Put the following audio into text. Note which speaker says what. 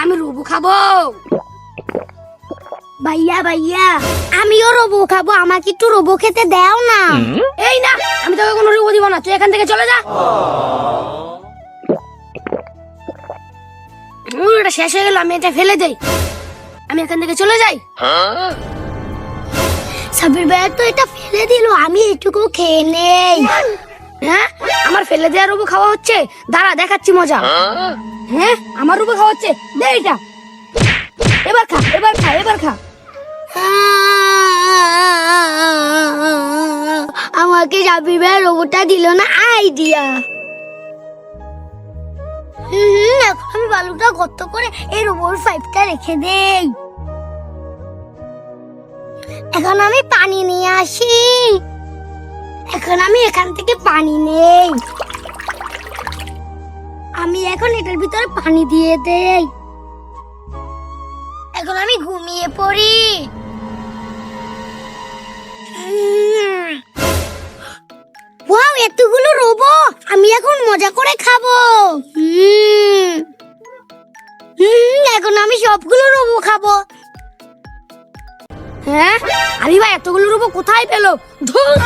Speaker 1: আমি রোবো খাবো। ভাইয়া ভাইয়া, আমিও রোবো খাবো, আমাকে একটু রোবো খেতে দাও না। এই না, আমি তোকে কোনো রোবো দিব না, তুই এখান থেকে চলে যা। এটা শেষ হয়ে গেল, আমি এটা ফেলে দেই, আমি এখান থেকে চলে যাই। সাবির ভাইয়া তো এটা ফেলে দিল, আমি এটুকু খেয়ে নেই। হ্যাঁ, আমার ফেলে দেওয়া রোবো খাওয়া হচ্ছে, দাঁড়া দেখাচ্ছি মজা। হ্যাঁ, আমার রোবো খাওয়া হচ্ছে, দে এটা, এবার খা, এবার খা, এবার খা। আমাকে সাবির ভাইয়া রোবোটা দিল না, আইডিয়া। এখন আমি বালুটা গর্ত করে এই রোবট পাইপটা রেখে দেই। এখন আমি পানি নিয়ে আসি, এখন আমি এখান থেকে পানি নেই, আমি এখন এটার ভিতরে পানি দিয়ে দেই। এখন আমি ঘুমিয়ে পড়ি। ওয়াও, এতগুলো রোবো, আমি এখন মজা করে খাবো। এখন আমি সবগুলো রোবো খাবো। হ্যাঁ, আরে ভাই এতগুলো রোবো কোথায় পেলো? ধুর।